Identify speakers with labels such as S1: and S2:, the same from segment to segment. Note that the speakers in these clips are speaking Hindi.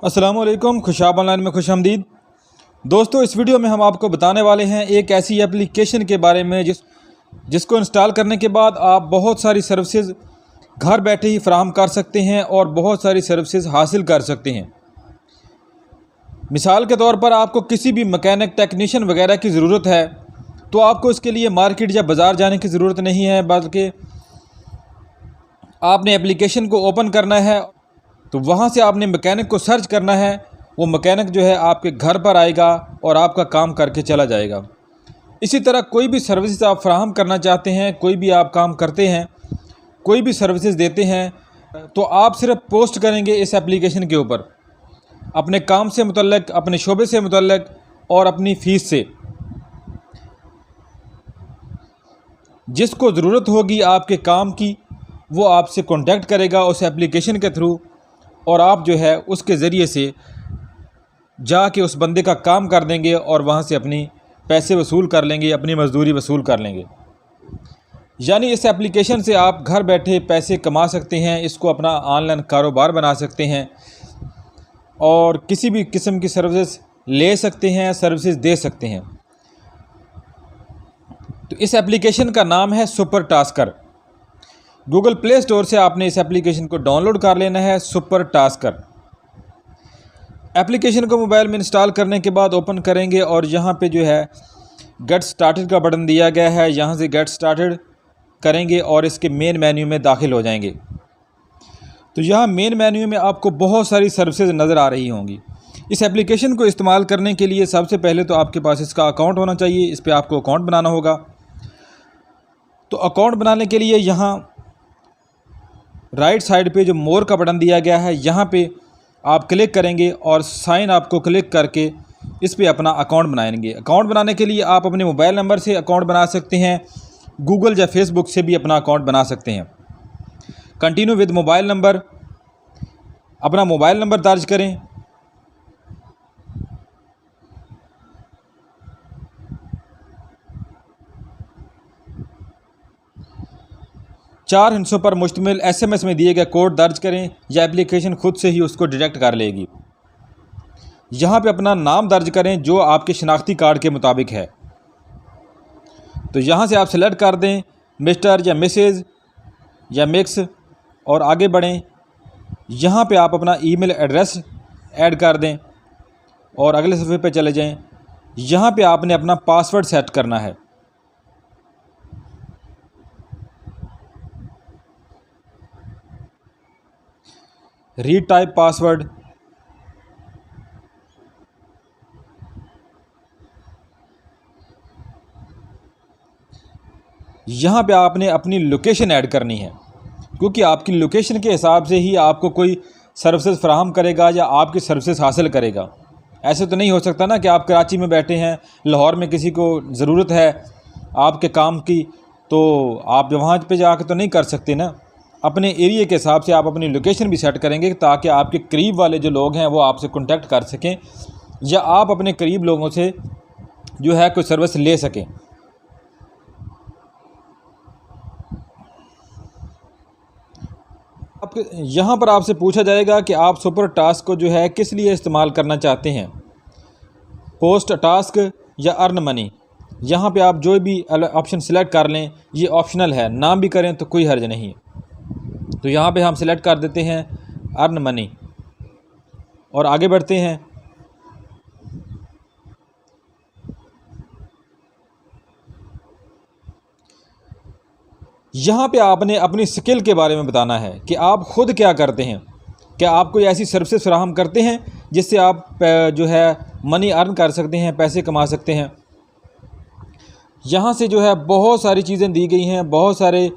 S1: अस्सलाम वालेकुम, खुशाब ऑनलाइन में खुशामदीद। दोस्तों, इस वीडियो में हम आपको बताने वाले हैं एक ऐसी एप्लीकेशन के बारे में जिसको इंस्टॉल करने के बाद आप बहुत सारी सर्विसेज घर बैठे ही फ़राहम कर सकते हैं और बहुत सारी सर्विसेज हासिल कर सकते हैं। मिसाल के तौर पर आपको किसी भी मैकेनिक टेक्नीशियन वगैरह की ज़रूरत है तो आपको इसके लिए मार्केट या बाज़ार जाने की ज़रूरत नहीं है, बल्कि आपने एप्लीकेशन को ओपन करना है तो वहाँ से आपने मैकेनिक को सर्च करना है। वो मैकेनिक जो है आपके घर पर आएगा और आपका काम करके चला जाएगा। इसी तरह कोई भी सर्विसेज आप फ्राहम करना चाहते हैं, कोई भी आप काम करते हैं, कोई भी सर्विसेज देते हैं, तो आप सिर्फ पोस्ट करेंगे इस एप्लीकेशन के ऊपर अपने काम से मुतल्लिक, अपने शोबे से मुतल्लिक और अपनी फ़ीस से। जिसको ज़रूरत होगी आपके काम की वो आपसे कांटेक्ट करेगा उस एप्लीकेशन के थ्रू, और आप जो है उसके ज़रिए से जाके उस बंदे का काम कर देंगे और वहाँ से अपनी पैसे वसूल कर लेंगे, अपनी मज़दूरी वसूल कर लेंगे। यानी इस एप्लीकेशन से आप घर बैठे पैसे कमा सकते हैं, इसको अपना ऑनलाइन कारोबार बना सकते हैं और किसी भी किस्म की सर्विसेज ले सकते हैं, सर्विसेज दे सकते हैं। तो इस एप्लीकेशन का नाम है super tasker. Google play store से आपने इस एप्लीकेशन को डाउनलोड कर लेना है, सुपर टास्कर। एप्लीकेशन को मोबाइल में इंस्टॉल करने के बाद ओपन करेंगे और यहाँ पे जो है गेट स्टार्टेड का बटन दिया गया है, यहाँ से गेट स्टार्टेड करेंगे और इसके मेन मेन्यू में दाखिल हो जाएंगे। तो यहाँ मेन मेन्यू में आपको बहुत सारी सर्विसेज नज़र आ रही होंगी। इस एप्लीकेशन को इस्तेमाल करने के लिए सबसे पहले तो आपके पास इसका अकाउंट होना चाहिए। इस पर आपको अकाउंट बनाना होगा। तो अकाउंट बनाने के लिए यहाँ राइट साइड पे जो मोर का बटन दिया गया है, यहाँ पे आप क्लिक करेंगे और साइन आपको क्लिक करके इस पे अपना अकाउंट बनाएंगे। अकाउंट बनाने के लिए आप अपने मोबाइल नंबर से अकाउंट बना सकते हैं, गूगल या फेसबुक से भी अपना अकाउंट बना सकते हैं। कंटिन्यू विद मोबाइल नंबर, अपना मोबाइल नंबर दर्ज करें। चार हिस्सों पर मुश्तमिल SMS में दिए गए कोड दर्ज करें या एप्लीकेशन खुद से ही उसको डिटेक्ट कर लेगी। यहाँ पे अपना नाम दर्ज करें जो आपके शनाख्ती कार्ड के मुताबिक है। तो यहाँ से आप सेलेक्ट कर दें मिस्टर या मिसेज़ या मिक्स और आगे बढ़ें। यहाँ पे आप अपना ईमेल एड्रेस ऐड कर दें और अगले सफ़े पे चले जाएं। यहाँ पे आपने अपना पासवर्ड सेट करना है। Read type password. यहाँ पे आपने अपनी लोकेशन ऐड करनी है, क्योंकि आपकी लोकेशन के हिसाब से ही आपको कोई सर्विसेज फ्राहम करेगा या आपकी सर्विसेज हासिल करेगा। ऐसे तो नहीं हो सकता ना कि आप कराची में बैठे हैं, लाहौर में किसी को ज़रूरत है आपके काम की, तो आप वहाँ पे जाके तो नहीं कर सकते ना। अपने एरिया के हिसाब से आप अपनी लोकेशन भी सेट करेंगे ताकि आपके करीब वाले जो लोग हैं वो आपसे कांटेक्ट कर सकें या आप अपने करीब लोगों से जो है कोई सर्विस ले सकें। आप यहाँ पर आपसे पूछा जाएगा कि आप सुपर टास्क को जो है किस लिए इस्तेमाल करना चाहते हैं, पोस्ट टास्क या अर्न मनी। यहाँ पे आप जो भी ऑप्शन सेलेक्ट कर लें, ये ऑप्शनल है, नाम भी करें तो कोई हर्ज नहीं। तो यहाँ पे हम सेलेक्ट कर देते हैं अर्न मनी और आगे बढ़ते हैं। यहाँ पे आपने अपनी स्किल के बारे में बताना है कि आप ख़ुद क्या करते हैं। क्या आप कोई ऐसी सर्विसेज फराहम करते हैं जिससे आप जो है मनी अर्न कर सकते हैं, पैसे कमा सकते हैं। यहाँ से जो है बहुत सारी चीज़ें दी गई हैं, बहुत सारे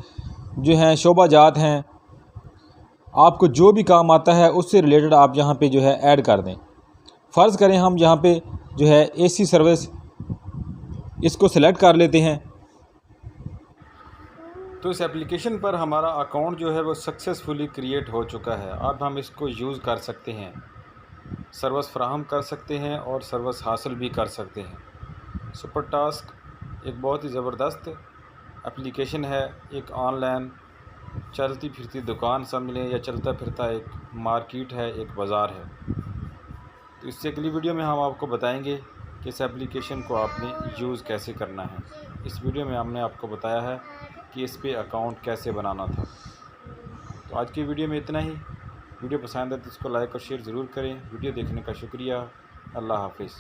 S1: जो हैं शोबाजात हैं। आपको जो भी काम आता है उससे रिलेटेड आप यहाँ पे जो है ऐड कर दें। फ़र्ज़ करें हम यहाँ पे जो है AC सर्विस, इसको सेलेक्ट कर लेते हैं। तो इस एप्लीकेशन पर हमारा अकाउंट जो है वो सक्सेसफुली क्रिएट हो चुका है। अब हम इसको यूज़ कर सकते हैं, सर्विस फ्राहम कर सकते हैं और सर्विस हासिल भी कर सकते हैं। सुपर टास्क एक बहुत ही ज़बरदस्त एप्लीकेशन है, एक ऑनलाइन चलती फिरती दुकान समझ लें या चलता फिरता एक मार्केट है, एक बाज़ार है।
S2: तो इससे अगली वीडियो में हम आपको बताएंगे कि इस एप्लीकेशन को आपने यूज़ कैसे करना है। इस वीडियो में हमने आपको बताया है कि इस पे अकाउंट कैसे बनाना था। तो आज की वीडियो में इतना ही। वीडियो पसंद है तो इसको लाइक और शेयर ज़रूर करें। वीडियो देखने का शुक्रिया। अल्लाह हाफिज़।